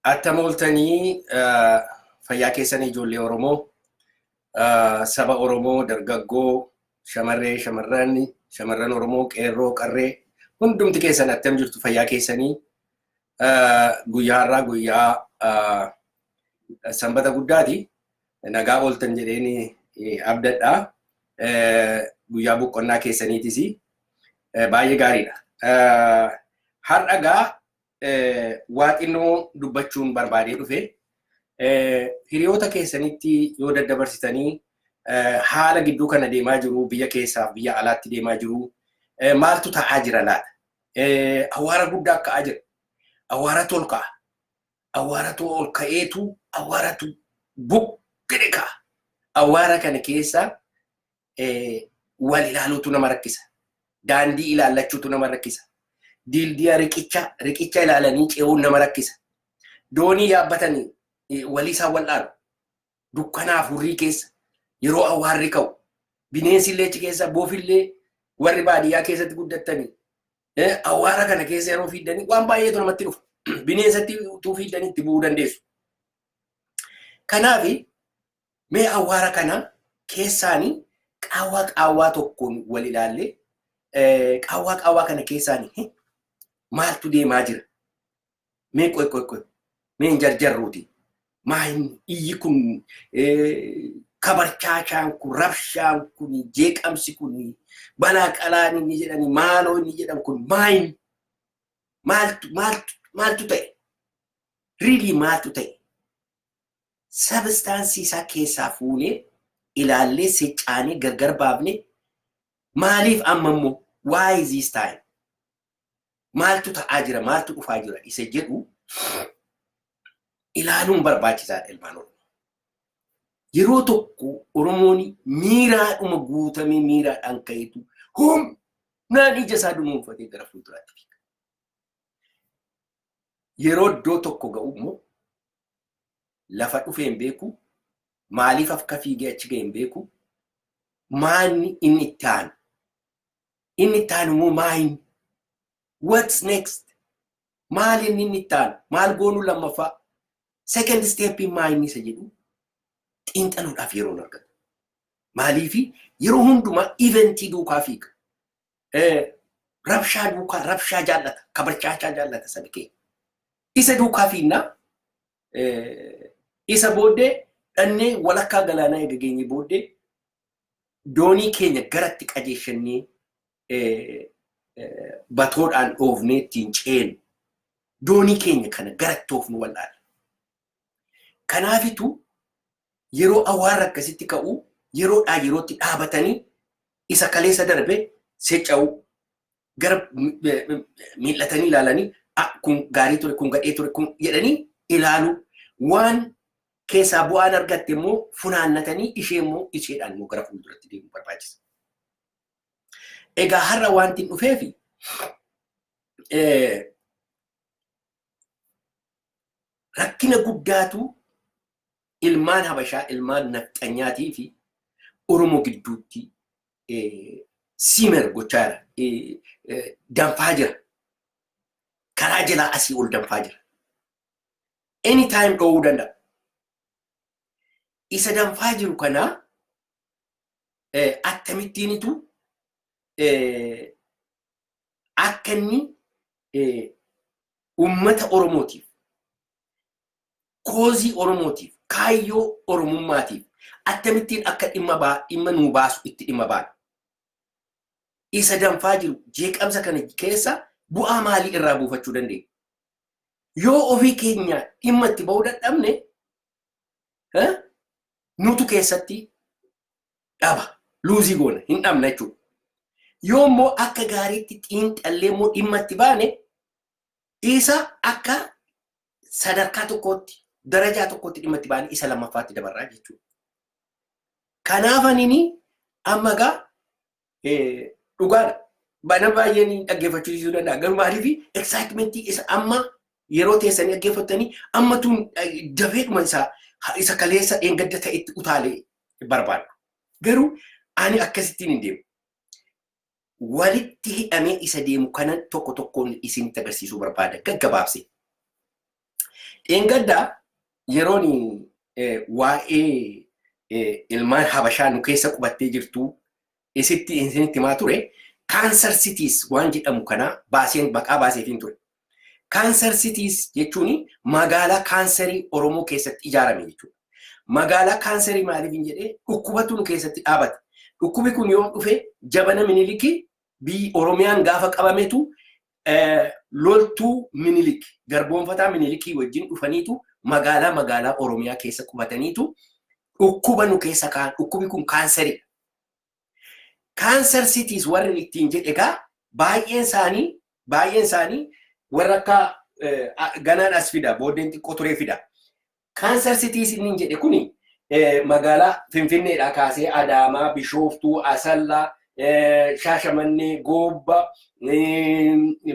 Attamoltanii fayyaa keessanii ijoollee Oromoo, saba Oromoo, dargaggoo, shamarran Oromoo, qeerroo, qarree hundumti keessan attam jirtu fayyaa keessanii. Guyyaa har'aa guyyaa sanbata guddaati. Nagaa ooltan jedheen abdadhaa. Guyyaa boqonnaa keessaniitis baay'ee gaariidha. Har'a waa xinnoo dubbachuun barbaadee dhufe. Hiriyoota keessanitti yoo daddabarsitanii haala gidduu kana deemaa jiru, biyya keessaaf biyya alaatti deemaa jiru, maaltu ta'aa jira laata? Awwaara guddaa ka'aa jira. Awwaaratu ol ka'a. Awwaaratu ol ka'eetu awwaaratu buqqee ka'a. Awwaara kana keessa wal ilaaluutu nama rakkisa. Daandii ilaallachuutu nama rakkisa. Dildiya riqicha ilaalanii ce'uun nama rakkisa. Doonii yaabbatanii walii isaan wal dhaalu. Dukkanaaf hurrii keessa yeroo awwaarri ka'u. Bineensillee achi keessa boofillee warri baadiyyaa keessatti guddatanii awwaara kana keessa yeroo fiiddanii waan baay'eetu namatti dhufa. Bineensatti utuu fiiddanii itti bu'uu dandeessu. Kanaaf mee awwaara kana keessaanii qaawwaa tokkoon wal ilaallee qaawwaa kana keessaanii maaltu deemaa jira? Mee qoy. Mee hin jarjarruuti. Maayin iyyi kun kabarchaachaan kun rabshaan kun jeeqamsi kun balaa qalaan inni jedhani maaloo inni jedhan kun maayin maaltu ta'e? Riilii maaltu ta'e? Sabistaansii isaa keessaa fuunee ilaallee seecaanee gargar baafnee maaliif amma immoo why is this time? Maaltu ta'aa jira? Maaltu dhufaa jira? Isa jedhu ilaaluun barbaachisaadha ilmaan Oromoo. Yeroo tokko Oromoon miiraadhuma guutamee miiraadhaan ka'eetu humnaan ija isaa dunuunfatee gara fuulduraatti fiiga. Yeroo iddoo tokko ga'u immoo lafa dhufee hin beeku, maaliif akka fiigee achi ga'e hin beeku, maanni inni itti aanu? Inni itti aanu immoo maayin? What's next? Maal inni itti aanu? Maal goonuu lammaffaa? Second step maayin isa jedhu xiinxaluudhaaf yeroo argatu. Maaliif yeroo hundumaa eventii duukaa fiiga. Rabshaa duukaa, rabshaa jaallata, kabarchaachaa jaallata sabi keenya. Isa duukaa fiinnaa isa booddee dhannee walakkaa galaanaa eega geenye booddee doonii keenya garatti qajeeshannee batoodhaan dhoofnee ittiin ceenu doonii keenya kana garatti oofnu wal'aadha. Kanaafitu yeroo awwaara akkasitti ka'u yeroodhaa yerootti dhaabatanii isa kaleessa darbe seecca'u gara miillatanii ilaalanii kun gaarii ture, kun gadhee ture, kun jedhanii ilaalu. Waan keessaa bu'aan argatte immoo funaannatanii ishee immoo isheedhaan immoo gara fuulduratti deemuu barbaachisa. Egaa har'a wanti dhufeefi rakkina guddaatu ilmaan Habashaa, ilmaan nafxanyaatii fi Oromoo gidduutti simer gochaa jira. Danfaa jira. Karaa jalaa asii ol danfaa jira. Anytime dhowuu danda'a. Isa danfaa jiru kana akkamittiinitu akka inni uummata Oromootiif, koozii Oromootiif, kaayyoo Oromummaatiif akkamittiin akka dhimma nuu baasu itti dhimma baana. Isa danfaa jiru jeeqamsa kana keessa bu'aa maalii irraa buufachuu dandeenya? Yoo ofii keenya dhimma itti ba'uu dadhabne nutu keessatti dhaba, luuzii goona, hin dhabna jechuudha. Yoo immoo akka gaariitti xiinxallee immoo dhimma itti baane isa akka sadarkaa tokkootti, darajaa tokkootti dhimma itti baane isa lammaffaatti dabarraa jechuudha. Kanaaf anini amma dhugaadha. Bana baay'een dhaggeeffachuu danda'a. Garuu maaliif excitement isa amma yeroo teessanii dhaggeeffatanii ammatuun dafeedhuma isa kaleessa dheengadda ta'etti utaalee barbaadu. Garuu ani akkasittiin hin deemu. Walitti hidhamee isa deemu kana tokko tokkoon isinitti agarsiisuu barbaada gaggabaabsee. Engadda yeroon waa'ee ilmaan Habashaa nu keessa qubattee jirtu isinitti himaa ture. Cancer cities waan jedhamu kana baqaa baaseetiin ture. Cancer cities jechuun magaalaa kaanserii Oromoo keessatti ijaarame jechuudha. Magaalaa kaanserii maaliif jedhee dhukkubatu nu keessatti dhaabate. Dhukkubi kun yoo dhufe jabana Minilikii biyyi Oromiyaan gaafa qabametu loltuu Minilik garboonfataa Minilikii wajjin dhufaniitu magaalaa Oromiyaa keessa qubataniitu dhukkuba nu keessa kaan dhukkubi kun kaanserii. Cancer cities warri ittiin jedhe egaa baay'een isaanii warra akka ganaan as fida booddeen xiqqoo turee fida. Cancer cities inni jedhe kuni magaalaa Finfinneedhaa kaasee Adaamaa, Bishooftuu, Asallaa, Shaashamannee, Goobba,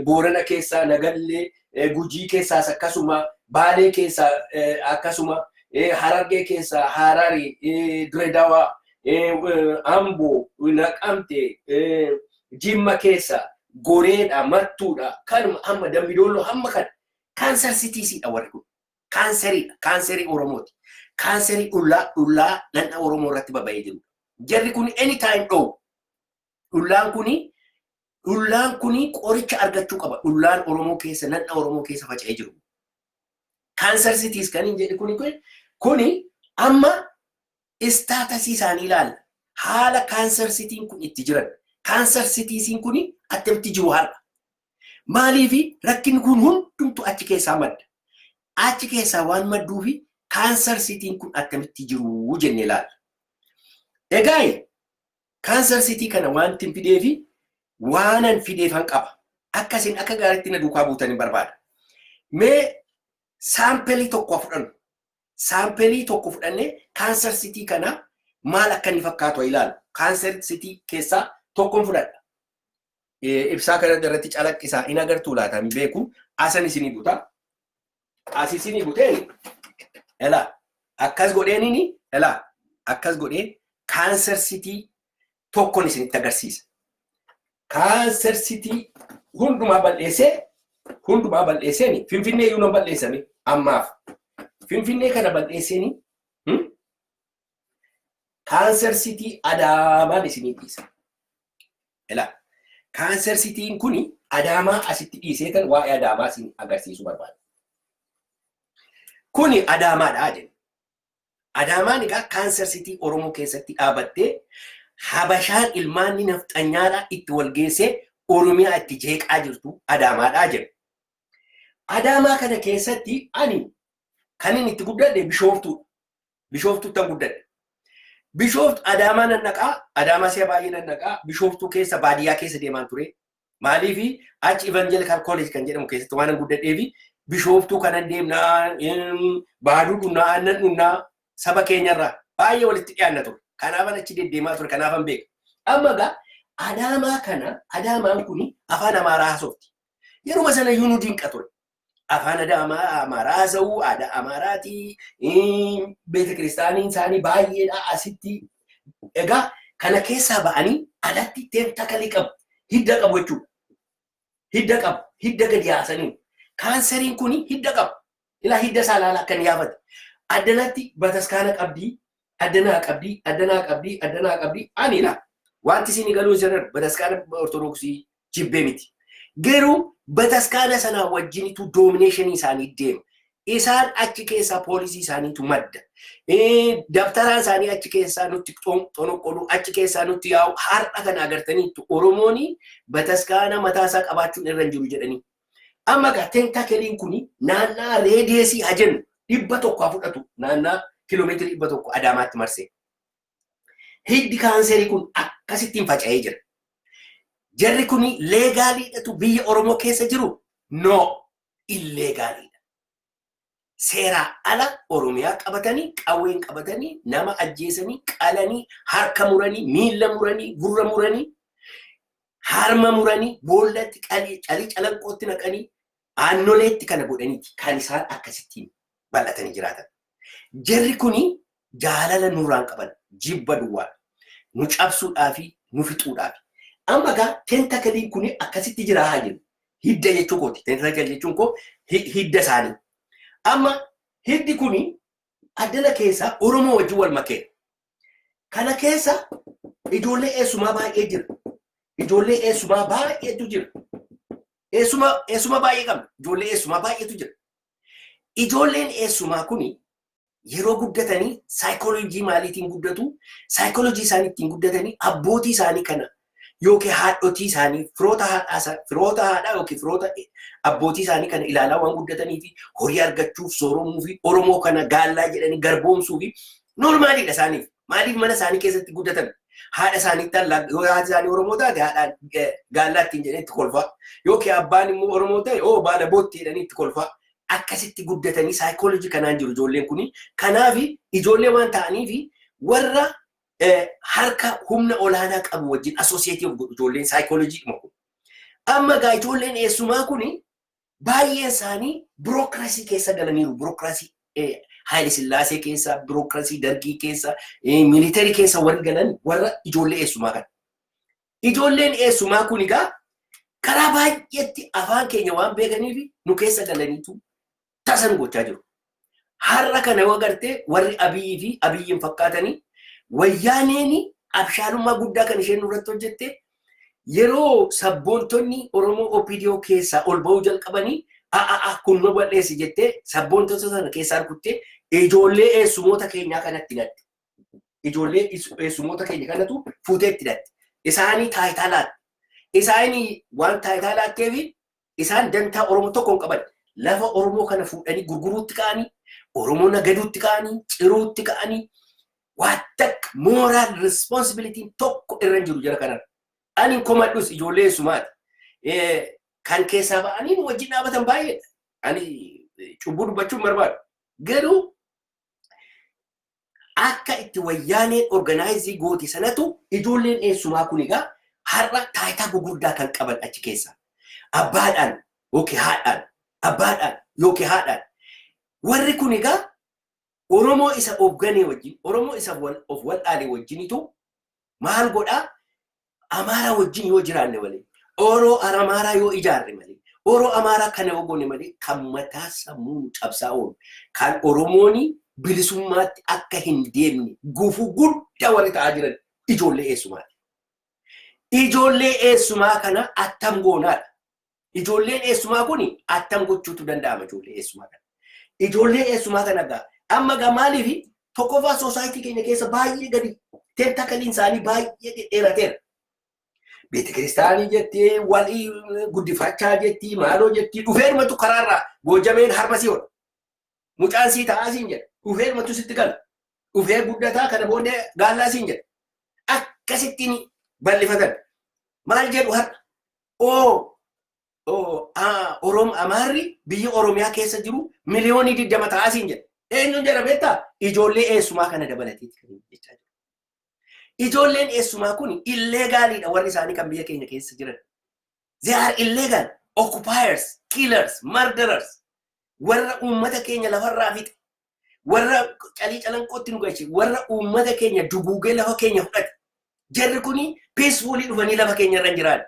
Boorana keessaa, Nagallee, Gujii keessaas akkasuma, Baalee keessaa akkasuma, Harargee keessaa, Hararii, Diredawaa, Amboo, Naqamtee, Jimma keessaa, Goreedha, Mattuudha, kanuma hamma Dambidolloo hamma kana Cancer cities'idha warri kun. Kaanserii Oromooti. Kaanserii dhullaa nanna Oromoo irratti baba'ee jiru. Jarri kun anytime dhowu. Dhullaan kuni qoricha argachuu qaba. Dhullaan Oromoo keessa nanna Oromoo keessa faca'ee jiru. Cancer cities kan hin jedhe kuni amma istaatasii isaanii ilaalla. Haala Cancer citiin kun itti jiran. Cancer citiesiin kuni attamitti jiru har'a. Maaliifi rakkinni kun hundumtu achi keessaa madda. Achi keessaa waan madduufi Cancer citiin kun attamitti jiru jennee ilaalla. Egaa Cancer city kana waan tin fideefi waanan fideefan qaba. Akkasiin akka gaariitti na duukaa buutanii barbaada. Mee saampelii tokko fudhannu. Saampelii tokko fudhannee Cancer city kana maal akka inni fakkaatu ilaalu. Cancer city keessaa tokkoon fudhadha. Ibsaa kana irratti calaqqisaa in agartuu laata hin beeku. Asan isinii buta. As isinii buteen akkas godheenini akkas godhee Cancer city tokkoon isinitti agarsiisa. Cancer city hundumaa bal'eesseen Finfinnee iyyuu nan bal'eessame ammaaf. Finfinnee kana bal'eesseen Cancer city Adaamaan isinii dhiisa. Cancer cityin kuni Adaamaa asitti dhiisee kan waa'ee Adaamaa isin agarsiisu barbaada. Kuni Adaamaadha jenna. Adaamaan egaa Cancer city Oromoo keessatti dhaabattee Habashaan ilmaanni nafxanyaadhaa itti walgeessee Oromiyaa itti jeeqaa jirtu Adaamaadhaa jenna. Adaamaa kana keessatti ani kan inni itti guddadhe Bishooftuudha. Bishooftuuttan guddadhe. Bishooftu Adaamaa nan dhaqaa, Adaamaa si'a baay'ee nan dhaqaa, Bishooftuu keessa baadiyyaa keessa deemaan ture. Maaliifi achi Evangelical College kan jedhamu keessatti waan guddadheefi Bishooftuu kanan deemnaa, baaduu dhunnaa, aannan dhunnaa saba keenyarraa baay'ee walitti dhiyaanna ture. Kanaafan achi deddeemaa ture, kanaafan beeka. Amma egaa Adaamaan kuni afaan Amaaraa haasofti. Yeruma sana iyyuu nu dinqa ture. Afaan Amaaraa haasa'uu, aadaa Amaaraatii, beeta kiristaaniin isaanii baay'eedha asitti. Egaa kana keessaa ba'anii alatti teentakalii qabu, hidda qabu jechuudha. Hidda qabu, hidda gadi haasanii. Kaanseriin kuni hidda qabu. Ilaa hidda isaa ilaala akka inni yaafate. Addanatti bataskaana qabdii, addanaa qabdii. Ani ilaa wanti isin galuu jiran bataskaana Ortodoksii jibbee miti. Garuu bataskaana sana wajjinitu domination isaanii deema. Isaan achi keessaa poolisii isaaniitu madda. Dabtaraan isaanii achi keessaa nutti xonoqqolu, achi keessaa nutti yaa'u har'a kana agartaniitu Oromooni bataskaana mataasaa qabaachuun irra hin jiru jedhanii. Amma egaa tentakeliin kuni naannaa reediyeesii haa jennu 100 fudhatu naannaa kiiloomeetirii 100 Adaamaatti marsee. Hiddi kaanserii kun akkasittiin faca'ee jira. Jarri kuni leegaaliidhatu biyya Oromoo keessa jiru? No, illeegaaliidha. Seeraa ala Oromiyaa qabatanii, qawween qabatanii, nama ajjeesanii, qalanii, harka muranii, miila muranii, gurra muranii, harma muranii, boollatti calii calanqootti naqanii, aannoleetti kana godhaniiti kan isaan akkasittiin bal'atanii jiraatan. Jarri kuni jaalala nurraan qaban, jibba duwwaa, nu cabsuudhaafi, nu fixuudhaafi. Amma egaa tentakeliin kuni akkasitti jiraa haa jiru. Hidda jechuu kooti. Tentakel jechuun koo hidda isaanii. Amma hiddi kuni addana keessa Oromoo wajjin wal makee. Kana keessa ijoollee eessumaa baay'ee jira. Ijoollee eessumaa baay'eetu jira. Eessuma baay'ee qabna. Ijoollee eessumaa baay'eetu jira. Ijoolleen eessumaa kuni yeroo guddatanii saayikooloojii maaliitiin guddatu? Saayikooloojii isaanii ittiin guddatanii abbootii isaanii kana yookiin haadhotii isaanii firoota haadhaa yookiin firoota abbootii isaanii kana ilaalaa waan guddatanii fi horii argachuuf sooromuu fi Oromoo kana gaallaa jedhanii garboomsuu fi noormaaliidha isaaniif. Maaliif mana isaanii keessatti guddatan? Haadha isaaniitti yoo haati isaanii Oromoo taate haadhaan gaallaa ittiin jedhanii itti kolfaa. Yookiin abbaan immoo Oromoo ta'e baala bootti jedhanii itti kolfaa. Akkasitti guddatanii saayikooloojii kanaan jiru ijoolleen kuni. Kanaaf ijoollee waan ta'aniif warra harka humna olaanaa qabu wajjin asooseetii godhu ijoolleen saayikooloojii dhuma kun. Amma gaa ijoolleen eessumaa kuni baay'een isaanii birookiraasii keessa galaniiru. Birookiraasii Haayile Sillaasee keessa, birookiraasii Dargii keessa, miilitarii keessa warri galan warra ijoollee eessumaa kana. Ijoolleen eessumaa kun egaa karaa baay'eetti afaan keenya waan beekaniif nu keessa galaniitu tasan gochaa jiru. Har'a kana yoo agartee warri Abiyyi fi Abiyyiin fakkaatanii wayyaaneen abshaalummaa guddaa kan isheen nurratti hojjette yeroo sabboontonni Oromoo OPDO keessaa ol ba'uu jalqabanii kun nu balleessi jettee sabboontota sana keessaa rukuttee ijoollee eessumoota keenyaa kanatti hidhatte. Ijoollee eessumoota keenya kanatu fuutee itti hidhatte. Isaanii taayitaa laatte. Isaanii waan taayitaa laatteef isaan dantaa Oromoo tokko hin qaban. Lafa Oromoo kana fuudhanii gurguruutti ka'anii, Oromoo nagaduutti ka'anii, ciruutti ka'anii, waan takka moral responsibility tokko irra jiru jira kanarra. Ani komadhus ijoollee eessumaati. Kan keessaa ba'anii wajjin dhaabatan baay'eedha. Ani cubbuu dubbachuun barbaadu. Garuu akka itti wayyaaneen organaayizii gooti sanatu ijoolleen eessumaa kun egaa har'a taayitaa gurguddaa kan qaban achi keessa. Abbaadhaan yookiin haadhaan, abbaadhaan yookiin haadhaan. Warri kun egaa Oromoo isa of ganee wajjin, Oromoo isa of wal'aalee wajjinitu maal godhaa? Amaaraa wajjin yoo jiraanne malee, Amaaraa yoo ijaarre malee, Amaaraa kana yoo goone malee kan mataa sammuu cabsaa oolu, kan Oromooni bilisummaatti akka hin deemne gufuu guddaa warri ta'aa jiran ijoollee eessumaati. Ijoollee eessumaa kana attam goonaadha. Ijoolleen eessumaa kun attam gochuutu danda'ama ijoollee eessumaa kana. Ijoollee eessumaa kana gaa amma gaa maaliif tokkoffaa soosaayitii keenya keessa baay'ee gadi teentakaliin isaanii baay'ee dheerateera. Beete kiristaanii jettee walii guddifachaa jettii maaloo jettii dhufeerumatu karaarraa boojameen harma sii hodha. Mucaan sii ta'aa siin jedha. Dhufeerumatu sitti gala. Dhufee guddataa kana booddee gaallaa siin jedha. Akkasittiin bal'ifatan. Maal jedhu har'a? Amaarri biyya Oromiyaa keessa jiru miliyoonii 20 ta'aa siin jedha. Eenyuun jedha beektaa? Ijoollee eessumaa kana dabalateeti kan jechaa jiru. Ijoolleen eessumaa kun illegaaliidha warri isaanii kan biyya keenya keessa jiran. They are illegal, occupiers, killers, murderers. Warra uummata keenya lafarraa fixe. Warra calii calanqootti nu galche. Warra uummata keenya duguugee lafa keenya fudhate. Jarri kuni peacefully dhufanii lafa keenya irra jiraan.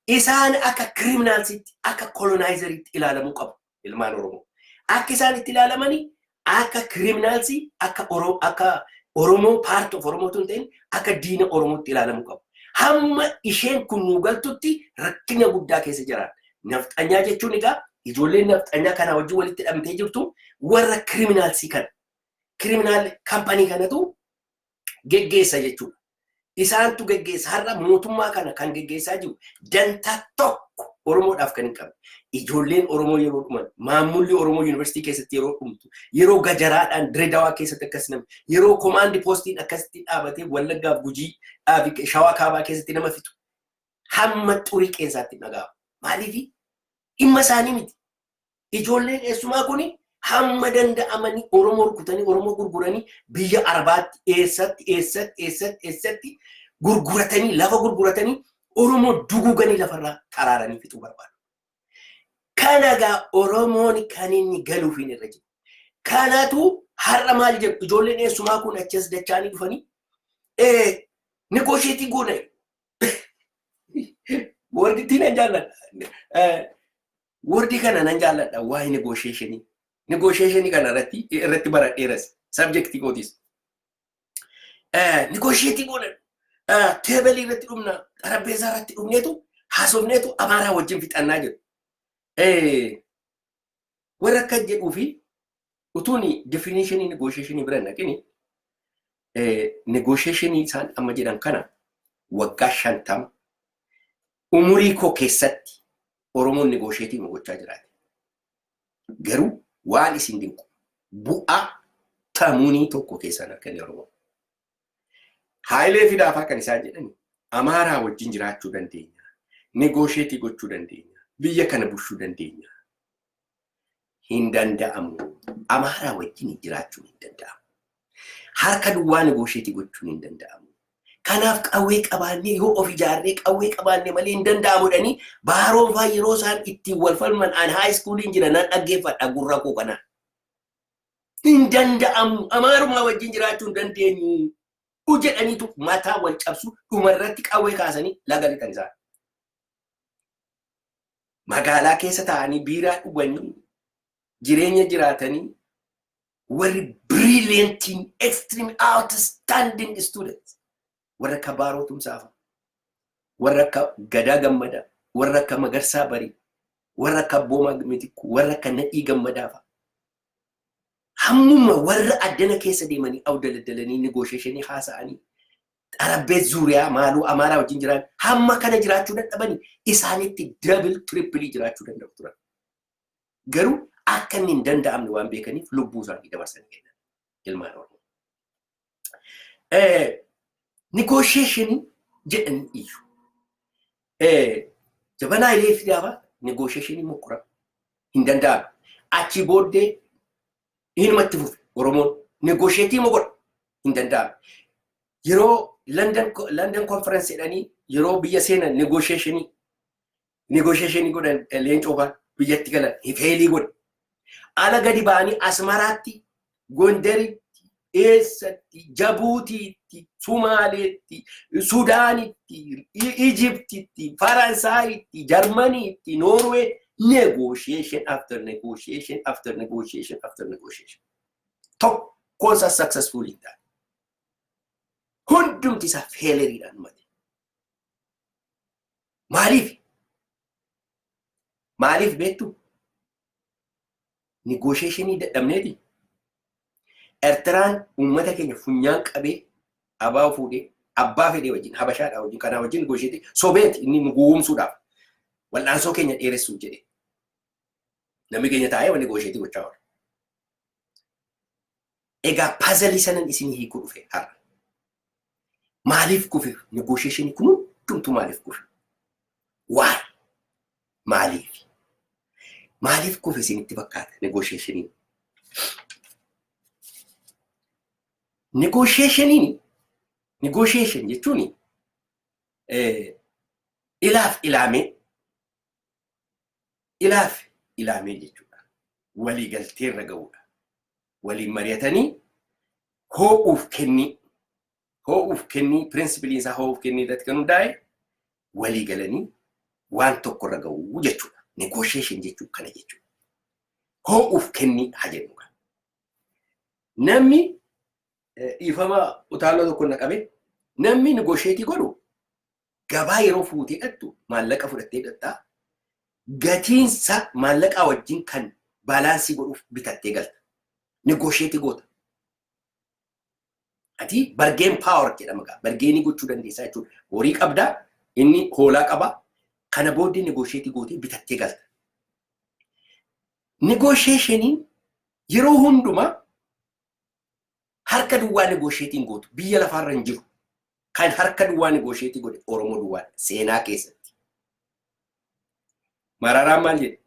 Isaan akka criminalsitti, akka colonizeritti ilaalamuu qabu ilmaan Oromoo. Akka isaan itti ilaalamanii akka criminalsi, akka Oromoo part of Oromoo tun ta'in akka diina Oromootti ilaalamuu qabu. Hamma isheen kun nu galtutti rakkina guddaa keessa jiraan. Nafxanyaa jechuun egaa ijoolleen nafxanyaa kana wajjin walitti hidhamtee jirtu warra criminalsii kana. Criminal company kanatu geggeessa jechuudha. Isaantu geggeessa har'a mootummaa kana kan geggeessaa jiru dantaa tokko Oromoodhaaf kan hin qabne. Ijoolleen Oromoo yeroo dhuman, maammulli Oromoo yuunivarsiitii keessatti yeroo dhumtu, yeroo gajaraadhaan Direedawaa keessatti akkas namni, yeroo komaandi poostiin akkasitti dhaabatee Wallaggaaf Gujii fi Shawaa Kaabaa keessatti nama fixu. Hamma xurii qeensaatti dhaga'ama. Maaliif? Dhimma isaanii miti. Ijoolleen eessumaa kuni hamma danda'amanii Oromoo rukutanii, Oromoo gurguranii biyya Arabaatti eessatti gurguratanii, lafa gurguratanii Oromoo duguuganii lafarraa xaraaranii fixuu barbaadu. Kanagaa Oromoon kan inni galuuf hin irra jiru. Kanaatu har'a maal jedhu ijoolleen eessumaa kun achas dachaanii dhufanii negoosheetii goona. Wordii nan jaalladha. Wordii kana nan jaalladha waa'ee negoosheeshinii. negotiation kana irratti baradheeras subject gootis negotiate godhan table irratti dhumna xarabeeza irratti dhumneetu haasofneetu amaaraa wajjin fixannaa jiru warra akka jedhuu fi utuuni definition negotiation bira naqini negotiation isaan amma jedhan kana waggaa 50 umurii koo keessatti Oromoon negotiate gochaa jiraate garuu waan isin dinqu bu'aa tamunii tokko keessan akka Oromoo Hailee Fidaafaa kan isaa jedhani amaaraa wajjin jiraachuu dandeenya negotiate gochuu dandeenya biyya kana bushuu dandeenya hin danda'amu amaaraa wajjin jiraachuu hin danda'amu harka duwwaa negotiate gochuu hin danda'amu kanaaf qawwee qabaannee yoo of ijaarree qawwee qabaannee malee hin danda'amudhani baaroon faa yeroo isaan itti wal falman an high schooliin jira nan dhaggeeffadha gurra koo kana hin danda'amu amaaruma wajjin jiraachuu hin dandeenyu jedhaniitu mataa wal cabsu dhumarratti qawwee kaasanii laga lixan isaan magaalaa keessa taa'anii biiraa dhuganii jireenya jiraatanii warri brilliant extreme outstanding students warra akka Baaroo Tumsaafa warra akka Gadaa Gammadaa warra akka Magarsaa Barii warra akka Boomaa Mitikuu warra akka Nadhii Gammadaafa hammuma warra addana keessa deemanii awdaladalanii negotiationi haasa'anii xarabeez zuuriyaa maaluu amaaraa wajjin jiraan hamma kana jiraachuu dadhabanii isaanitti double triple jiraachuu danda'u turan garuu akka inni hin danda'amne waan beekaniif lubbuu isaanii dabarsanii kennan ilmaan Oromoo negotiation jedhan iyyu jabanaa Hailee Fidaafaa negotiation mukura hin danda'amu achi booddee Hinumatti fufe Oromoon negotiate godha hin danda'amu yeroo London conference jedhanii yeroo biyya seenan negotiation godhan leencoo faa biyyatti galan feelii godha ala gadi ba'anii Asmaraatti Gondaritti eessatti Jabuutiitti Sumaaleetti Sudaanitti Ijiptitti Faransaayitti Jarmaniitti Norway negotiation after negotiation after negotiation after negotiation. Top cause us successful in that. Hundumti isa failure dhaan mate. Maaliif beektu? Negotiationii dadhabneeti. Eertiraan uummata keenya funyaan qabee abaa fuudhee abbaa fedhee wajjin habashaadhaa wajjin kanaa wajjin negotiate sobeeti inni nu guwumsuudhaaf wal'aansoo keenya dheeressuu jedhe. Namni keenya taa'ee waan negotiate gochaa oolu. Egaa puzzle sanan isin hiikuu dhufe har'a. Maaliif kufe negotiation kun hundumtu maaliif kufe? Why? Maaliif kufe isinitti fakkaata negotiation? Negotiation jechuun ilaaf ilaamee jechuudha. Walii galtee irra ga'uudha. Waliin mari'atanii hoo'uuf kennii principle isaa hoo'uuf kennii irratti kan hundaa'e walii galanii waan tokko irra ga'uu jechuudha. Negotiation jechuun kana jechuudha. Hoo'uuf kennii haa jennu. Namni dhiifama utaaloo tokko naqabe namni negotiate godhu gabaa yeroo fuutee dhattu maallaqa fudhattee dhattaa gatiinsa maallaqaa wajjin kan baalaansii godhuuf bitattee galta. Negotiate goota. Ati bargain power jedhama gaa. Bargainii gochuu dandeessaa jechuudha. Horii qabdaa inni hoolaa qabaa kana booddee negotiate gootee bitattee galta. Negotiationiin yeroo hundumaa harka duwwaa negotiating gootu biyya lafaarra hin jiru. Kan harka duwwaa negotiate godhe Oromoo duwwaa seenaa keessatti. Mararaan maal jedhe?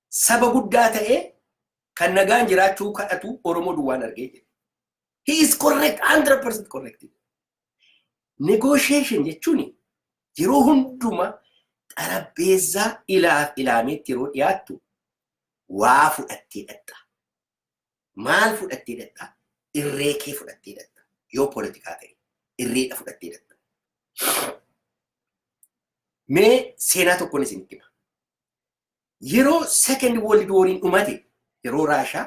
Saba guddaa ta'ee kan nagaan jiraachuu kadhatu Oromoo duwwaan argee jedhe. He is correct, 100% correct. Negotiation jechuun yeroo hundumaa xarabeezaa ilaameetti yeroo dhiyaattu waa fudhattee dhatta. Maal fudhattee dhatta? Irree kee fudhattee dhatta. Yoo politikaa ta'e irreedha fudhattee dhatta. Mee seenaa tokkoon isinitti hima. Yeroo second world war dhumate yeroo Raashaa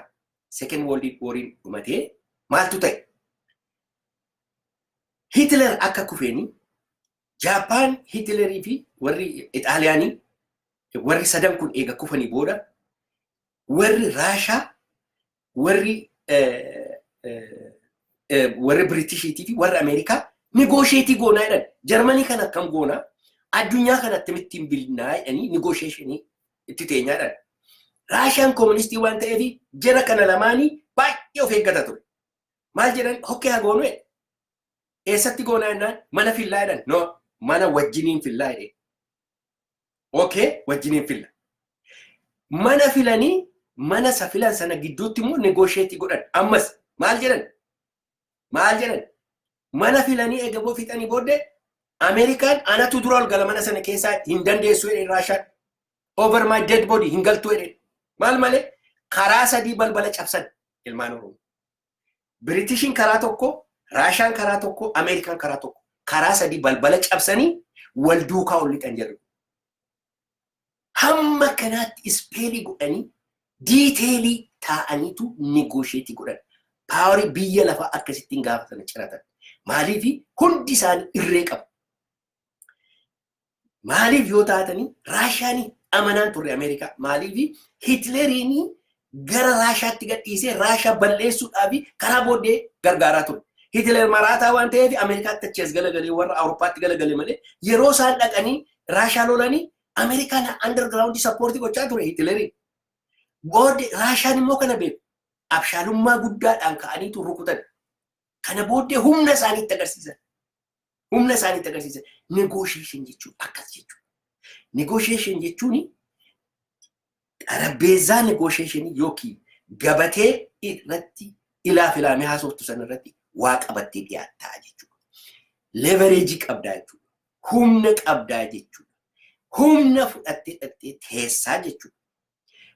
second world war dhumatee maaltu ta'e? Hitler akka kufeeni Japan Hitlerii fi warri Itaaliyaanii warri sadan kun eega kufanii booda warri Raashaa warri Britishiitii fi warri Ameerikaa negotiate goonaa jedhan. Jarmanii kan akkam goonaa addunyaa kanatti mittiin bilnaa jedhanii negotiationii itti teenyaa jedhan. Raashaan kooministii waan ta'eef jara kana lamaanii baay'ee of eeggata ture. Maal jedhan hokkee haa goonu jedhe. Eessatti goonaa jennaan mana fillaa jedhan. No, mana wajjiniin fillaa jedhe. Okay, wajjiniin filla. Mana filanii mana safilan sana gidduutti immoo negotiate godhan. Ammas maal jedhan? Maal jedhan? Mana filanii eega boo fixanii booddee Ameerikaan anatu dura ol gala mana sana keessaa hin dandeessu jedhe Raashaan. Over my dead body hin galtu jedhe. Maal malee karaa sadii balbala cabsan ilmaan Oromoo. Britishiin karaa tokko, Raashaan karaa tokko, Ameerikaan karaa tokko. Karaa sadii balbala cabsanii wal duukaa ol lixan jedhu. Hamma kanaatti ispeelii godhanii diiteelii taa'aniitu negotiate godhan. Paawarii biyya lafaa akkasittiin gaafatan ciratan. Maaliif hundi isaanii irree qabu. Maaliif yoo taatanii Raashaanii amanaan turre Ameerikaa. Maaliif Hitleriin gara Raashaatti gadhiisee Raashaa balleessuudhaaf karaa booddee gargaaraa ture. Hitler maraataa waan ta'eef Ameerikaatti achi as galagalee warra Awurooppaatti galagalee malee yeroo isaan dhaqanii Raashaa lolanii Ameerikaan underground support gochaa ture Hitleriin. Booddee Raashaan immoo kana beeku. Abshaalummaa guddaadhaan ka'aniitu rukutan. Kana booddee humna isaaniitti agarsiisan. Humna isaaniitti agarsiisan. Negotiation jechuun akkas jechuudha. Negotiation jechuun xarabeezaa negotiation yookiin gabatee irratti ilaa filaamee haasoftu sana irratti waa qabattee dhiyaattaa jechuudha. Leverage qabdaa jechuudha. Humna qabdaa jechuudha. Humna fudhattee dhattee teessaa jechuudha.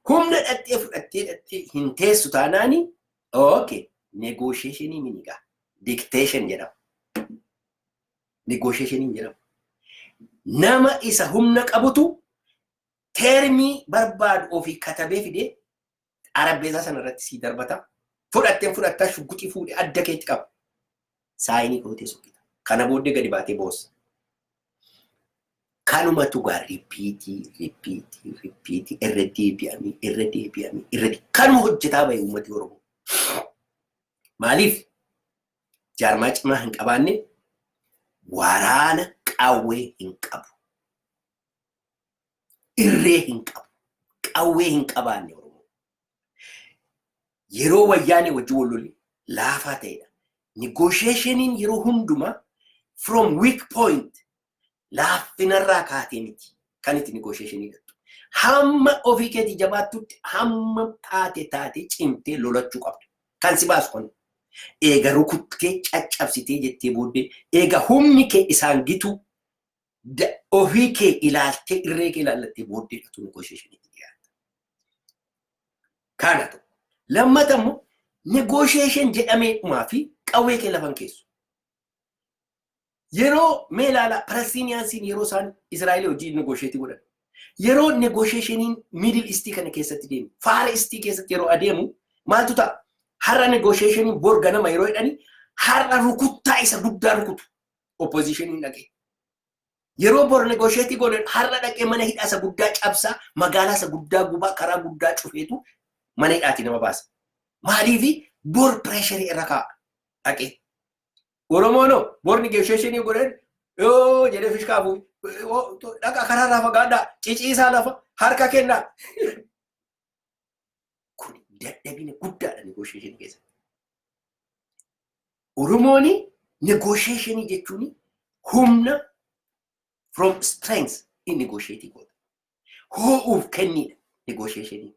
Humna dhattee fudhattee dhattee hin teessu taanaani okay negotiationii minigaa dictation jedhama. Negotiationii jedhama. Nama isa humna qabutu termii barbaadu ofii katabee fidee xarabeezaa sana irratti sii darbata. Fudhatteen fudhattaa shugguxii fuudhee adda keetti qaba. Saayinii gootee sokkita. Kana booddee gadi baatee boossa. Kanumatu gaa ripiitii irra deebi'amii kanuma hojjetaa bahe uummati Oromoo. Maaliif jaarmaa cimaa hin qabaanne waraana qawwee hin qabu. Irree hin qabu. Qawwee hin qabaanne Oromoo. Yeroo wayyaanee wajjin wal lole laafaa ta'edha. Negotiationiin yeroo hundumaa from weak point laaffinarraa kaatee miti kan itti negotiationii gadhu. Hamma ofii keetii jabaattutti hamma taate cimtee lolachuu qabdu. Kan si baasu kun eega rukuttee caccabsitee jettee booddee eega humni kee isaan gitu ofii kee ilaaltee irree kee ilaallattee booddee dhatu negotiationii dhiyaata. Kana ta'u lammata immoo negotiation jedhamee dhumaa fi qawwee kee lafan keessu. Yeroo mee ilaala Palestiniyaansiin yeroo isaan Israa'eel wajjin negotiate godhan. Yeroo negotiationiin Middle East kana keessatti deemu, Far East keessatti yeroo adeemu maaltu ta'a? Har'a negotiationiin bor ganama yeroo jedhani har'a rukuttaa isa guddaa rukutu oppositioniin dhaqee. Yeroo bor negotiate godhan har'a dhaqee mana hidhaa isa guddaa cabsaa, magaalaa isa guddaa gubaa, karaa guddaa cufeetu mana hidhaatti nama baasa. Maaliif bor pressure irra kaa'a dhaqee. Oromono bor negotiationii godhan yoo jedhee fishkaafu dhaqa karaarraa fagaadhaa ciciisaa lafa harka kennaa. Kun dadhabina guddaadha negotiationii keessatti. Oromooni negotiationii jechuun humna from strength in negotiating godha. Hoo'uuf kennidha negotiationii.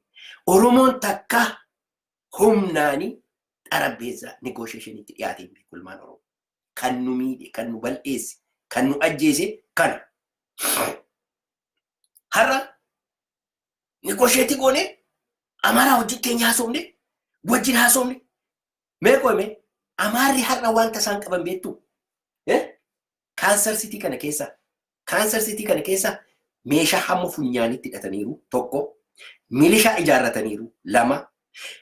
Oromoon takka humnaanii xarabeezaa negotiationiitti dhiyaatee beeku ilmaan Oromoo. Kan nu miidhe, kan nu bal'eesse, kan nu ajjeese kana. Har'a negotiate goone Amaaraa wajjin keenya haasofne, wajjin haasofne. Meeqoo hime Amaarri har'a wanta isaan qaban beektu. Kaanser sitii kana keessa meeshaa hamma funyaanitti hidhataniiru tokko, milishaa ijaarrataniiru lama,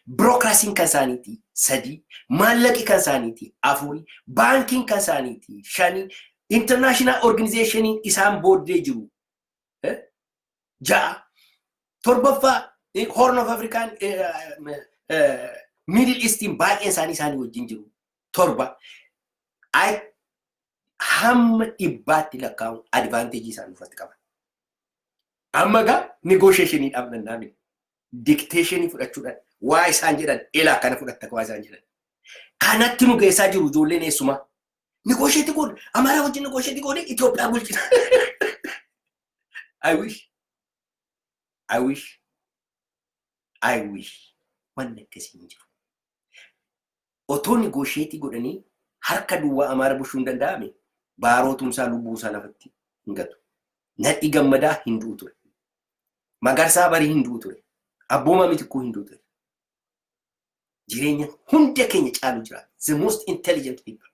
Bureaucracy kan isaaniiti 3, maallaqi kan isaaniiti 4, baankiin kan isaaniiti 5, international organization isaan booddee jiru 6, torbaffaa Horn of African Middle Eastin baay'een isaanii wajjin jiru 7. Hamma dhibbaatti lakkaa'u advantage isaan uffatte qaban. Amma gaa negotiationii dhaabnannaa dictationii fudhachuudhaan waa isaan jedhan elaa kana fudhatta waa isaan jedhan. Kanatti nu geessaa jiru ijoolleen eessumaa. Negotiate godhu Amaaraa wajjin negotiate godhu Itoophiyaa bulchina. I wish wanni akkasii hin jiru. Otoo negotiate godhanii harka duwwaa Amaara bulchuu hin danda'ame baarootumsaa lubbuusaa lafatti hin gatu. Nadhi Gammadaa hin du'u ture. Magarsaa Barii hin du'u ture. Abbooma Mitikuu hin du'u ture. Jireenya hunda keenya caalu jira. The most intelligent people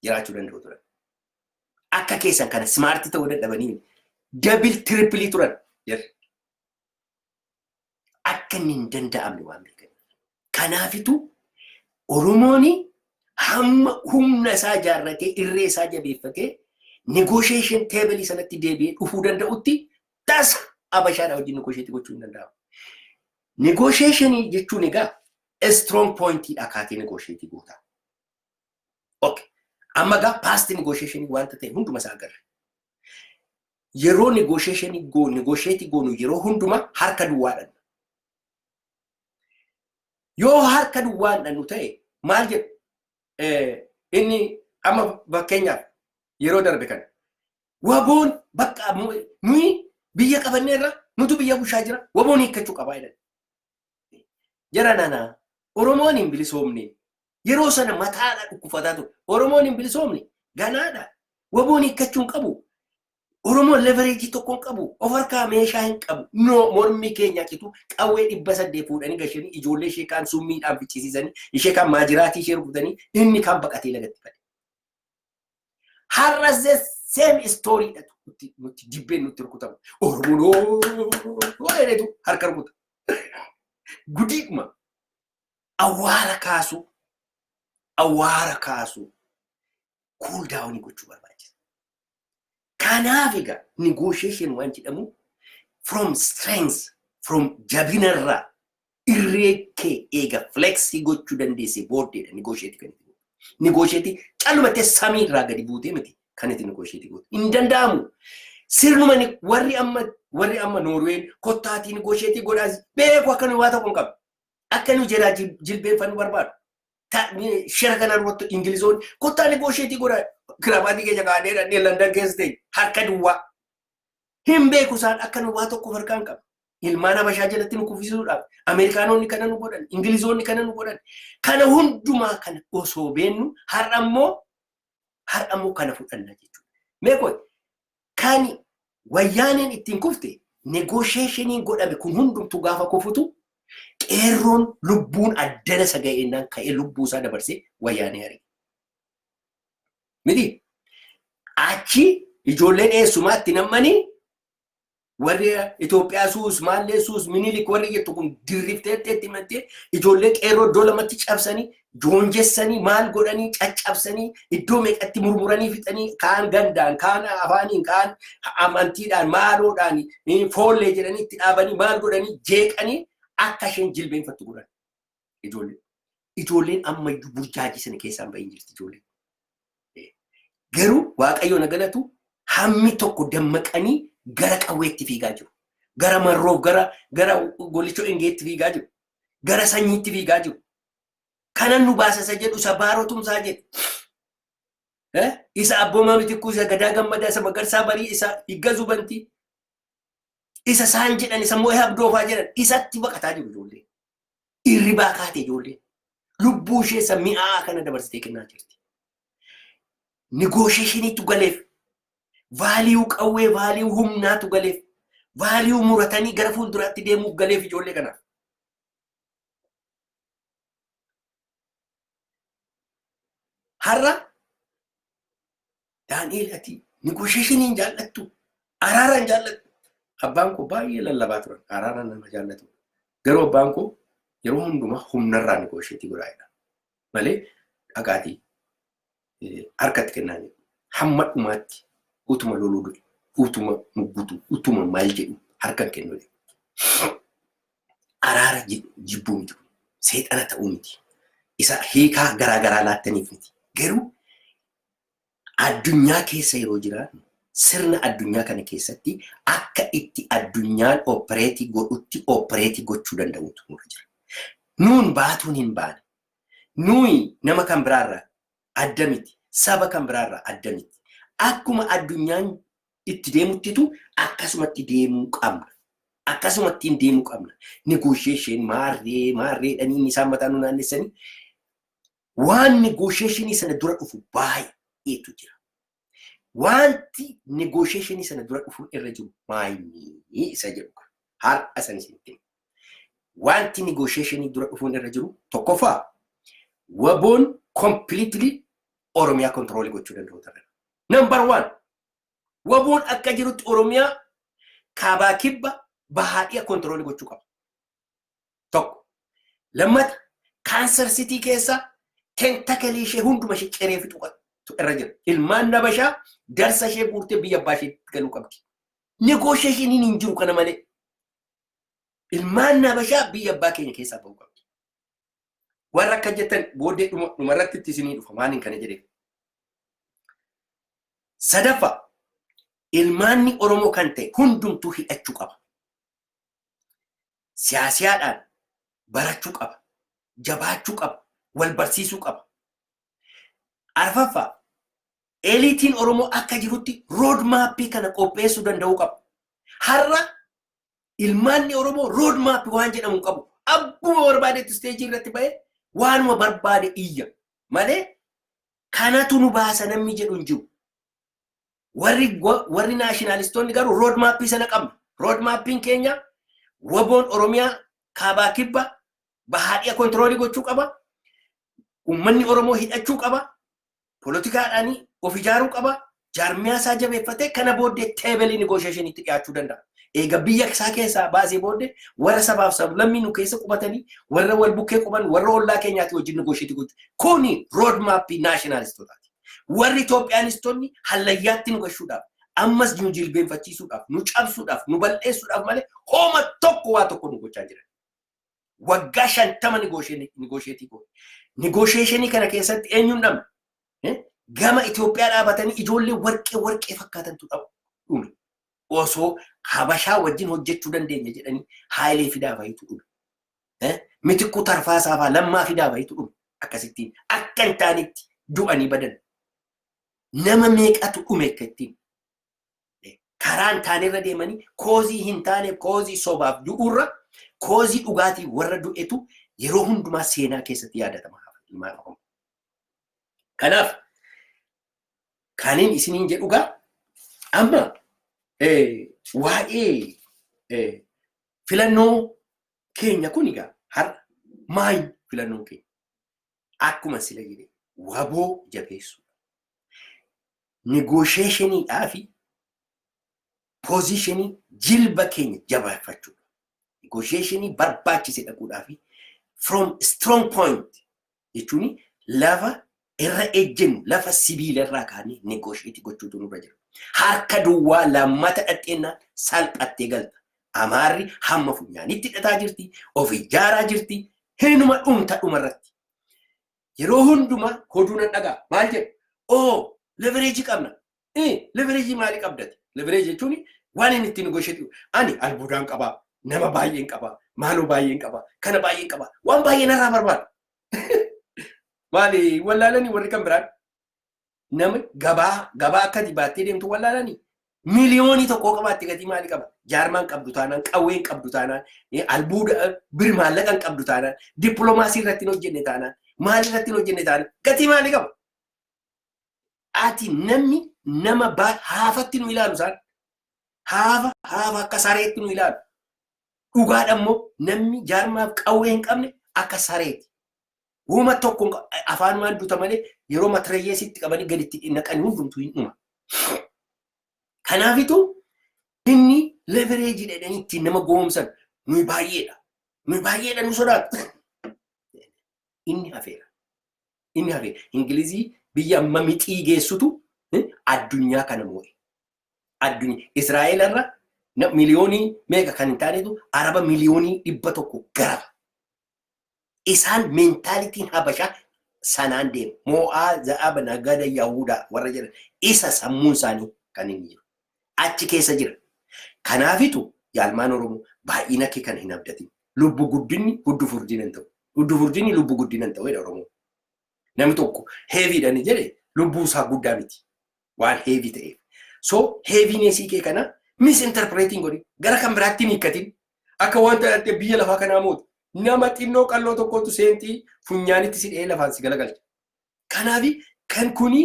jiraachuu danda'u ture. Akka keessan kana smart ta'uu dadhabanii double triple turan. Akka hin danda'amne waan beekan. Kanaafitu Oromooni hamma humna isaa jaarratee irree isaa jabeeffatee negotiation table sanatti deebi'ee dhufuu danda'utti tasa Abashaadhaa wajjin negotiate gochuu hin danda'amu. Negotiation jechuun egaa strong point akaatee negotiate goota. Okay. Amma gaa past negotiation wanta ta'e hunduma isaa agarra. Yeroo negotiate goonu yeroo hunduma harka duwwaadhaan. Yoo harka duwwaadhaan nu ta'e maal jedhu inni amma fakkeenyaaf yeroo darbe kana waboon bakka nuyi biyya qabanneerra nutu biyya bushaa jira waboon hiikkachuu qabaa jedhan. Jara nana Oromoon hin bilisoomne yeroo sana mataadha dhukkufataa ture. Oromoon hin bilisoomne ganaadha waboon hiikkachuu hin qabu. Oromoon leverage tokko hin qabu. Of harkaa meeshaa hin qabu. No mormi keenya citu qawwee 800 fuudhanii gashanii ijoollee ishee kaan summiidhaan ficcisiisanii ishee kaan maajiraatii ishee rukutanii inni kaan baqatee lagatti fade. Har'as same story dha nuti dibbeen nutti rukutamu. Oromoon waa'eetu harka rukuta. Gudiidhuma awwaara kaasu cool down gochuu barbaachisa. Kanaaf egaa negotiation waan jedhamu from strength from jabinarraa irree kee eega flexi gochuu dandeesse booddeedha negotiate kan itti godhu. Negotiate callumattee samiirraa gadi buutee miti kan itti negotiate godhu. Hin danda'amu. Sirnuma warri amma Norween kottaatii negotiate godhaas beeku akka nu waa tokko hin qabu. Akka nu jedhaa jilbeenfannu barbaadu. Shira kana irratti Ingilizoonni kottaa negotiate godhaa. Kirabaatii keenya kaanee dhannee London keessa ta'e harka duwwaa. Hin beeku isaan akka nu waa tokko harkaan qabu. Ilmaan Habashaa jalatti nu kuffisuudhaaf Ameerikaanonni kana nu godhan, Ingilizoonni kana nu godhan. Kana hundumaa kana osoo beennu har'ammoo kana fudhanna jechuudha. Meeqoo kan wayyaaneen ittiin kufte negotiationiin godhame kun hundumtu gaafa kufutu qeerroon lubbuun addana saga'eennaan ka'ee lubbuusaa dabarsee wayyaanee ari'a. Miti achi ijoolleen eessumaatti nammanii warri Itoophiyaa suus maallee suus Minilik warri jettu kun dirrifteetti himantee ijoollee qeerroo iddoo lamatti cabsanii joonjessanii maal godhanii caccabsanii iddoo meeqatti murmuranii fixanii kaan gandaan kaan afaaniin kaan amantiidhaan maaloodhaan foollee jedhanii itti dhaabanii maal godhanii jeeqanii akka isheen jilbeenfattu godhan ijoolleen ammayyuu burjaajii sana keessaan bahin jirti ijoolleen. Garuu Waaqayyoon galatu hammi tokko dammaqanii gara qawweetti fiigaa jiru. Gara marroof gara golichoo engeetti fiigaa jiru. Gara sanyiitti fiigaa jiru. Kanan nu baasasa jedhu isa baarootumsaa jedhu. Isa Abbooma Mitikuu isa Gadaa Gammadaa isa Magarsaa Barii isa Higga Zubantii isa saan jedhan isa Moo'ee Abdoofaa jedhan isatti baqataa jiru ijoollee. Irribaa kaate ijoollee. Lubbuu ishee isa mi'aa kana dabarsitee kennaa jirti. Negotiation to galeef value qawwee value humnaa tu galeef value muratanii gara fuulduraatti deemuuf galeef ijoollee kana. Har'a Daani'eel ati negotiationiin jaallattu araaraan jaallattu abbaan koo baay'ee lallabaa turan araaraan nama jaallatu garuu abbaan koo yeroo hundumaa humnarraa negoosheetii godhaadha. Malee dhaqaatii harkatti kennaa jiru. Hamma dhumaatti utuma loluu du'e, utuma muggutu, utuma maal jedhu harkan kennu. Araara jibbuu miti. Seexana ta'uu miti. Isa hiikaa garaagaraa laattaniif miti. Garuu addunyaa keessa yeroo jiraannu sirna addunyaa kana keessatti akka itti addunyaan opereetii godhutti opereetii gochuu danda'utu nurra jira. Nuun baatuun hin baane. Nuyi nama kan biraarraa adda miti. Saba kan biraarraa adda miti. Akkuma addunyaan itti deemuttitu akkasumatti deemuu qabna. Akkasumatti deemuu qabna. Negotiation maarree dhanii isaan mataa nu naannessanii waan negotiation sana dura dhufu baay'eetu jira. Wanti negotiation sana dura dhufu irra jiru maayini isa jedhu har'a san isin wanti negotiation dura dhufu irra jiru tokkoffaa waboon completely Oromiyaa control gochuu danda'u ta'e. Number 1 waboon akka jirutti Oromiyaa kaabaa kibba bahaadhiya control gochuu qaba. Tokko lammata Cancer City keessa tentakalii ishee hunduma ishee ciree fixu irra jira. Ilmaan nabashaa darsa ishee guurtee biyya abbaa ishee galuu qabdi. Negotiation hin jiru kana malee. Ilmaan nabashaa biyya abbaa keenya keessaa ba'uu qabdi. Warra akka jettan booddee dhumarratti itti isinii dhufa maaliin kana jedhee. Sadaffaa ilmaanni Oromoo kan ta'e hundumtuu hidhachuu qaba. Siyaasiyaadhaan barachuu qaba. Jabaachuu qaba. Wal barsiisuu qaba. Arfaffaa eliitiin Oromoo akka jirutti road map kana qopheessuu danda'uu qaba. Har'a ilmaanni Oromoo road map waan jedhamu qabu. Abbuma barbaadetti stage irratti ba'ee waanuma barbaade iyya. Malee kanatu nu baasa namni jedhu hin jiru. Warri nationalistoonni garuu road map sana qabna. Road mapping keenya waboon Oromiyaa kaabaa kibba bahaadhiya control gochuu qaba. Ummanni Oromoo hidhachuu qaba. Politikaadhaan of ijaaruu qaba. Jaarmiyaa isaa jabeeffatee kana booddee teebelii negotiation itti dhiyaachuu danda'a. Eega biyya isaa keessaa baasee booddee warra sabaaf sablammii nu keessa qubatanii warra wal bukkee quban warra ollaa keenyaatti wajjin negotiate gochuu. Kuni road map nationalistotaati. Warri Itoophiyaanistonni hallayyaatti nu gashuudhaaf ammas nu jilbeenfachiisuudhaaf nu cabsuudhaaf nu balleessuudhaaf malee hooma tokko waa tokko nu gochaa jiran. Waggaa 50 negotiate godhe. Negotiation kana keessatti eenyuun dhabna? Gama Itoophiyaa dhaabatanii ijoollee warqee fakkaatantu dhabu. Osoo Habashaa wajjin hojjechuu dandeenya jedhanii Haayilee Fidaa baay'eetu dhume. Mitikkuu Tarfaasaa fa'aa Lammaa Fidaa baay'eetu dhume. Akkasittiin akka hin taanetti du'anii badan. Nama meeqatu dhume akka ittiin karaan taanerra deemanii koozii hin taane koozii sobaaf du'urra koozii dhugaatii warra du'etu yeroo hundumaa seenaa keessatti yaadatama. Kanaaf kanin isiniin jedhugaa amma waa'ee filannoo keenya kun egaa har'a maal filannoo keenya akkuma sila jedhe waboo jabeessu negotiationiidhaa fi positionii jilba keenya jabeeffachuu negotiationii barbaachise dhaquudhaa fi from strong point jechuun lafa irra ejjennu lafa sibiila irraa kaanee negotiate gochuutu nurra jira. Harka duwwaa lammata dhadheennaan salphattee galta. Amaarri hamma funyaanitti hidhataa jirti, of ijaaraa jirti, hinuma dhumta dhumarratti. Yeroo hundumaa hoduu nan dhagaa maal jedhu? Oh, leverage qabna. Leverage maali qabdati? Leverage jechuun waan inni itti negotiate. Ani albuudaan qabaa, nama baay'een qabaa, maaloo baay'een qabaa, kana baay'een qabaa, waan baay'een irraa barbaada. Maali wallaalanii warri kan biraan nama gabaa akka dibaattee deemtu wallaalanii miliyoonii tokko qabaatti gatii maali qaba? Jaarmaan qabdu taanaan, qawween qabdu taanaan, albuuda bir maallaqan qabdu taanaan, dippiloomaasii irratti hin hojjenne taanaan, maali irratti hin hojjenne taanaan gatii maali qaba? Ati namni nama haafatti nu ilaalu isaan haafa akka sareetti nu ilaalu. Dhugaadhammoo namni jaarmaaf qawwee hin qabne akka sareeti. Wuma tokko afaan maan duuta malee yeroo matrayeesitti qabanii gaditti naqanii hundumtuu hin dhuma. Kanaafitu inni leverage jedhanii ittiin nama goomsan nuyi baay'eedha. nu baay'eedha nu sodaatu. Inni hafeera. Ingilizii biyya amma mixii geessutu addunyaa kana moo'e. Israa'eel irra miliyoonii meeqa kan hin taanetu Araba miliyoonii 100 garaba. Isaan meentaalitiin Habashaa sanaan deemu. Moo'aa za'aba nagada Yahudaa warra jedhan isa sammuun isaanii kan inni jiru. Achi keessa jira. Kanaafitu yaalmaan Oromoo baay'ina kee kan hin abdatin. Lubbu guddinni guddu furdina hin ta'u. Guddu furdinni lubbu guddina hin ta'u Oromoo. Namni tokko heeviidhaan jedhe lubbuu isaa guddaa miti. Waan heevii ta'eef. So heeviineesii kee kana misinterpreting godhi. Gara kan biraatti hin hiikkatin. Akka wanta biyya lafaa kanaa mooti. Nama xinnoo qalloo tokkotu seentii funyaanitti si dhee lafaan si galagalcha. Kanaafi kan kuni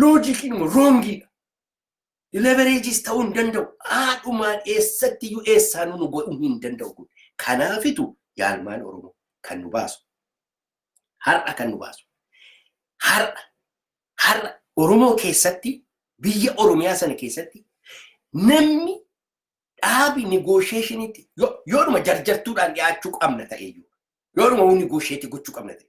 loojikiinuma roongiidha. Leveragis ta'uu hin danda'u. Haadhumaan eessattiyyuu eessaanuu nu godhuu hin danda'u kun. Kanaafitu yaalmaan Oromoo kan nu baasu. Har'a kan nu baasu. Har'a Oromoo keessatti biyya Oromiyaa sana keessatti namni dhaabi negotiationitti yooduma jarjartuudhaan dhiyaachuu qabna ta'eyyuu. Yooduma wuu negotiate gochuu qabna ta'e.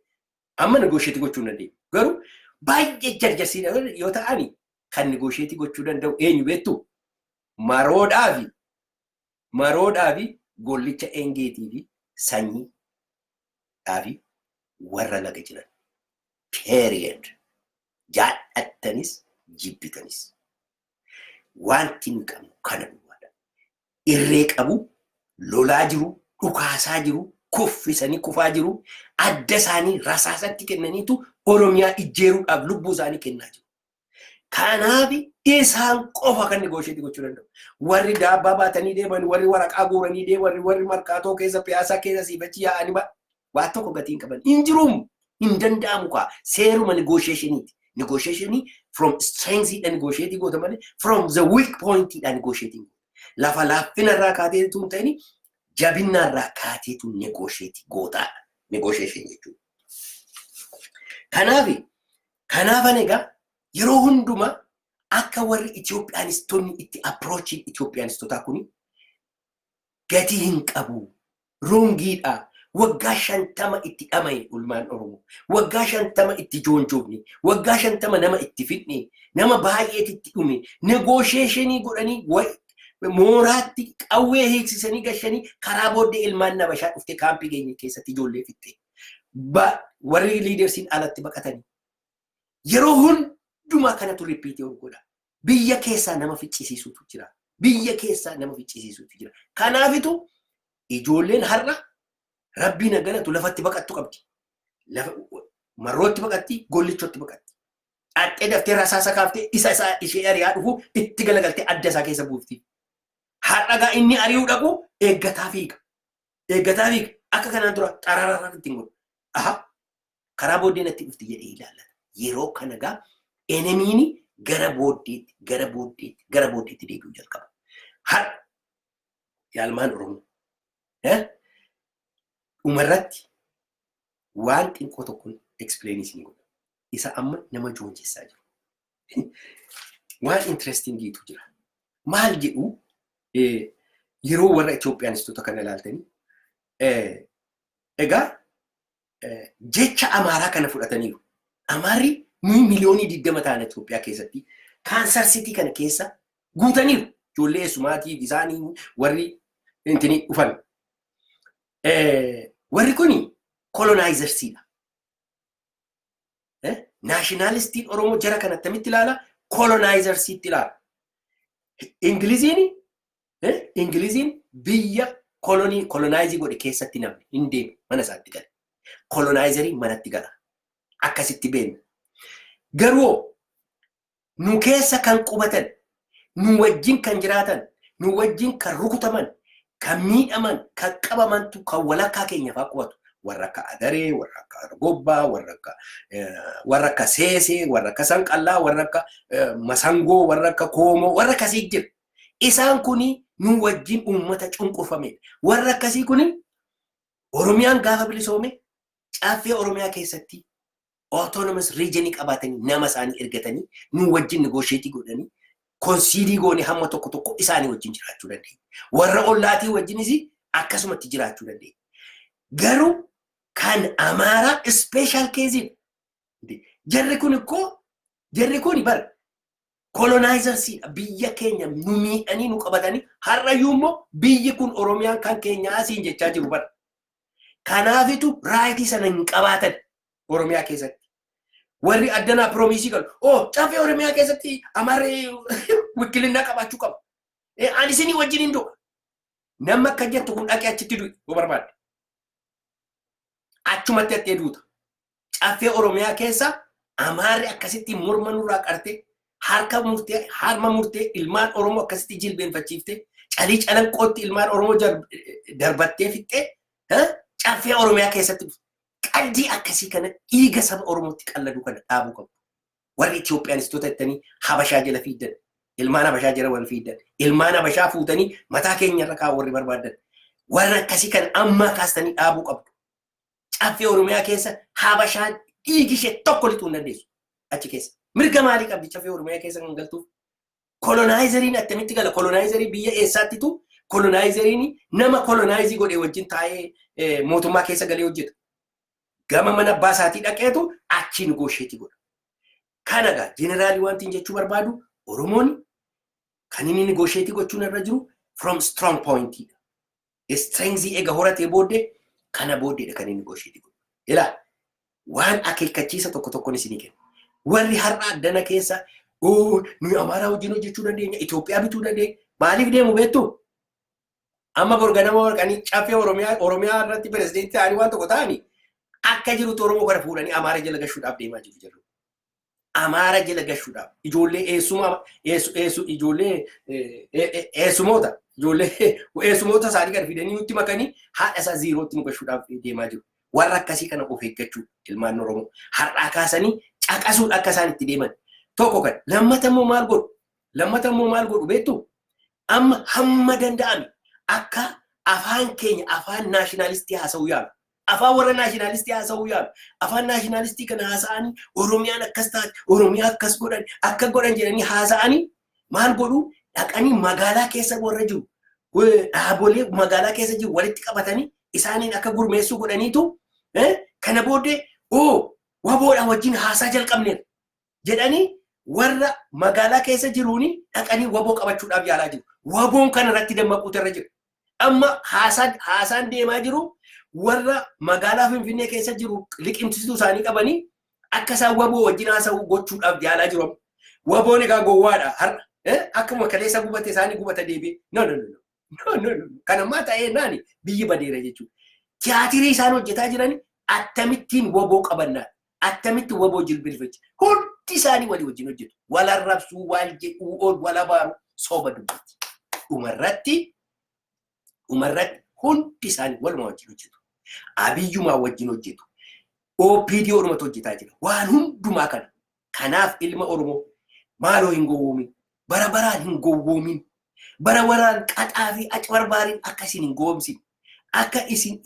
Amma negotiate gochuu hin dandeenyu. Garuu baay'ee jarjarsiidha yoo ta'ani kan negotiate gochuu danda'u eenyu beektu? Maroodhaafi gollicha engeetii fi sanyii dhaafi warra laga jiran. Period. Jaadhattanis jibbitanis. Wanti hin qabnu kana duwwaadha. Irree qabu, lolaa jiru, dhukaasaa jiru, kuffisanii kufaa jiru, adda isaanii rasaasatti kennaniitu Oromiyaa ijjeeruudhaaf lubbuu isaanii kennaa jiru. Kanaaf isaan qofa kan negotiate gochuu danda'u. Warri daabbaa baatanii deeman, warri waraqaa guuranii deeman, warri markaatoo keessa piyaasaa keessa siifachi yaa'anii waa tokko gatii hin qaban. Hin jiruum hin danda'amu kaa seeruma negotiationiiti. Negotiation from strength and negotiating go from the weak point and negotiating. Lafa laaffina irraa kaatee tun ta'ini jabina irraa kaatee tun negotiate goota negotiation jechuudha. Kanaaf egaa yeroo hundumaa akka warri Itoophiyaanistonni itti approach Itoophiyaanistotaa kuni gatii hin qabu roongiidha. Waggaa 50 itti dhama'e ulmaan Oromoo. Waggaa 50 itti joonjoofne. Waggaa 50 nama itti fidne. Nama baay'eetti itti dhume. Negotiationii godhanii mooraatti qawwee hiiksisanii gashanii karaa booddee ilmaan Habashaa dhuftee kaampii keenya keessatti ijoollee fixxe. Warri liidersiin alatti baqatanii. Yeroo hundumaa kanatu ripiitii godha. Biyya keessaa nama ficcisiisuutu jira. Kanaafitu ijoolleen har'a Rabbiin agalatu lafatti baqattu qabdi. Marrootti baqatti, gollichotti baqatti. Axxee daftee rasaasa kaaftee ishee ari'aa dhufu itti galagaltee adda isaa keessa buufti. Har'agaa inni ari'uu dhaqu eeggataa fiiga. Akka kanaan dura xarararraa ittiin godhu. Karaa booddee natti dhufti jedhee ilaallata. Yeroo kanagaa enemiini gara booddeetti deebi'uu jalqaba. Har'a yaalmaan Oromoo. Umarratti waan xiqqoo tokkoon explain isin godha. Isa amma nama joonjessaa jiru. Waan interesting gitu jira. Maal jedhu yeroo warra Itoophiyaanistota kana ilaaltanii egaa jecha Amaaraa kana fudhataniiru. Amaarri miliyoonii 20 ta'an Itoophiyaa keessatti Kansar City kana keessa guutaniiru. Ijoollee Sumaatii isaanii warri intini dhufan. Warri kuni colonizersiidha. Nationalistiin Oromoo jara kana attamitti ilaala? Colonizersiitti ilaala. Ingiliziin biyya colonize godhe keessatti namni hin deemu mana isaatti gala. Colonizeriin manatti gala. Akkasitti beekna. Garuu nu keessa kan qubatan, nu wajjin kan jiraatan, nu wajjin kan rukutaman, kan miidhaman, kan qabamantu kan walakkaa keenya fa'aa qubatu. Warra akka Adaree, warra akka Argobbaa, warra akka Seesee, warra akka Sanqallaa, warra akka Masangoo, warra akka Koomoo, warra akkasii jira. Isaan kuni nu wajjin uummata cunqurfamedha. Warra akkasii kuni Oromiyaan gaafa bilisoome caaffee Oromiyaa keessatti autonomous region qabaatanii nama isaanii ergatanii nu wajjin negotiate godhanii konsiidii goone hamma tokko isaanii wajjin jiraachuu dandeenya. Warra ollaatii wajjinis akkasumatti jiraachuu dandeenya. Garuu kan Amaaraa special case. Jarri kun bar colonizers biyya keenya nu miidhanii nu qabatanii har'ayyuu immoo biyyi kun Oromiyaan kan keenya asiin jechaa jiru bar. Kanaafitu raayitii sana hin qabaatan Oromiyaa keessatti. Warri addanaa promisii galu. Caffee Oromiyaa keessatti Amaarri wikilinaa qabaachuu qaba. Ani isinii wajjin hin du'a. Nama akka jettu kun dhaqee achitti du'i yoo barbaade. Achumatti attee duuta. Caffee Oromiyaa keessa Amaarri akkasitti morma nurraa qartee harma murtee ilmaan Oromoo akkasitti jilbeenfachiiftee calii calanqootti ilmaan Oromoo darbattee fixxee caffee Oromiyaa keessatti qalbii akkasii kana dhiiga saba Oromootti qalladuu kana dhaabuu qabu. Warri Itoophiyaanistoota jettanii Habashaa jala fiiddan. Ilmaan Habashaa jala wal fiiddan. Ilmaan Habashaa fuutanii mataa keenyarra kaa'u warri barbaadan. Warra akkasii kana ammaa kaastanii dhaabuu qabdu. Caffee Oromiyaa keessa Habashaan dhiigi ishee tokko lixuu hin dandeessu. Achi keessa. Mirga maalii qabdi caffee Oromiyaa keessa kan galtuuf? Kolonaayizeeriin attamitti gala? Kolonaayizerii biyya eessaattitu? Kolonaayizeeriin nama kolonaayiizii godhee wajjin taa'ee mootummaa keessa galee hojjeta. Gama mana abbaa isaatii dhaqeetu achi negoosheetii godha. Kanagaa jeneraalii wanti jechuu barbaadu Oromoon kan inni negoosheetii gochuun irra jiru from strong pointidha. Strengthii eega horatee booddee kana booddeedha kan inni negoosheetii godhu. Ilaa waan akeekkachiisa tokko tokkoon isinii kenna. Warri har'a addana keessa nuyi Amaaraa wajjin hojjechuu dandeenya, Itoophiyaa bituu dandeenya. Maaliif deemu beektu? Amma borganama warqanii caffee Oromiyaa irratti pirezidentii ta'anii waan tokko ta'anii akka jirutti Oromoo kana fuudhanii Amaara jala gashuudhaaf deemaa jiru jedhu. Amaara jala gashuudhaaf ijoollee eessumoota isaanii gad fidanii nutti makanii haadha isaa ziirootti nu gashuudhaaf deemaa jiru. Warra akkasii kana of eeggachuu ilmaan Oromoo har'aa kaasanii caqasuun akka isaan itti deeman. Tokko kan lammatammoo maal godhu beektu? Amma hamma danda'ame akka afaan keenya afaan naashinaalistii haasa'uu yaalu. Afaan warra naashinaalistii haasa'uu yaalu. Afaan naashinaalistii kana haasa'anii Oromiyaan akkas taate, Oromiyaa akkas godhan, akka godhan jedhanii haasa'anii maal godhu? Dhaqanii magaalaa keessa warra jiru. Dhaabolee magaalaa keessa jiru walitti qabatanii isaaniin akka gurmeessuu godhaniitu kana booddee waboodhaan wajjin haasaa jalqabneera jedhanii warra magaalaa keessa jiruuni dhaqanii waboo qabachuudhaaf yaalaa jiru. Waboon kana irratti dammaquutu irra jira. Amma haasaan deemaa jiru warra magaalaa Finfinnee keessa jiru liqimsiisuu isaanii qabanii akka isaan waboo wajjin haasa'uu gochuudhaaf yaalaa jiru. Waboon egaa gowwaadha har'a. Akkuma kaleessa gubate isaanii gubata deebi'e. No. Kanammaa ta'ee naani biyyi badeera jechuudha. Tiyaatirii isaan hojjetaa jiran akkamittiin waboo qabannaa? Akkamitti waboo jilbirfachi? Hundi isaanii walii wajjin hojjetu. Wal arrabsuu, wal jedhuu, wal abaaru sooba dubbatti. Dhumarratti hundi isaanii waluma wajjin hojjetu. Abiyyumaa wajjin hojjetu. OPD Oromootu hojjetaa jira. Waan hundumaa kana. Kanaaf ilma Oromoo maaloo hin gowwoomin. Bara baraan hin gowwoomin. Bara waraan qaxaa fi achi barbaariin akka isin hin goomsin. Akka isin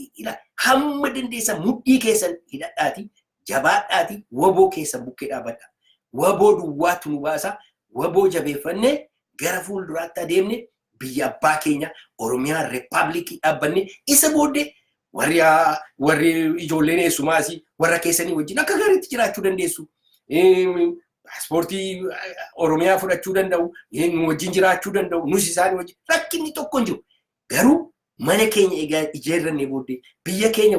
hamma dandeessan mudhii keessan hidhadhaati. Jabaadhaati waboo keessan bukkee dhaabadha. Waboo duwwaatu nu baasa. Waboo jabeeffannee gara fuulduraatti adeemne biyya abbaa keenya Oromiyaa Riippaabilikii dhaabbanne isa booddee warri ijoolleen eessumaasi warra keessanii wajjin akka gaariitti jiraachuu dandeessu. Paaspoortii Oromiyaa fudhachuu danda'u, wajjin jiraachuu danda'u, nus isaanii wajjin rakkinni tokko hin jiru. Garuu mana keenya egaa ijeerrannee booddee biyya keenya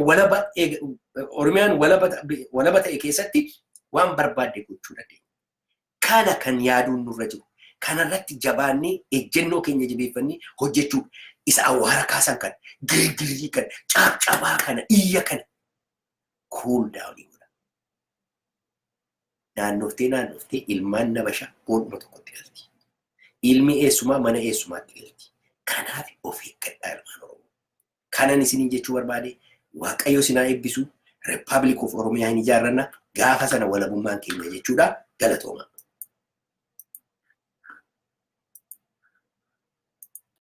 Oromiyaan walaba ta'e keessatti waan barbaadde gochuu dandeenya. Kana kan yaaduun nurra jiru. Kanarratti jabaannee ejjennoo keenya jabeeffannee hojjechuu isa awwaara kaasan kan girgirii kan cabcabaa kana iyya kana cool down godha. Naannoftee ilmaan nabashaa boodhuma tokkotti galti. Ilmi eessumaa mana eessumaatti galti. Kanaaf of eeggadhaa ilmaan Oromoo. Kanan isiniin jechuu barbaade Waaqayyo sinaa eebbisu Republic of Oromiyaa hin ijaarranna gaafa sana walabummaan keenya jechuudha. Galatooma.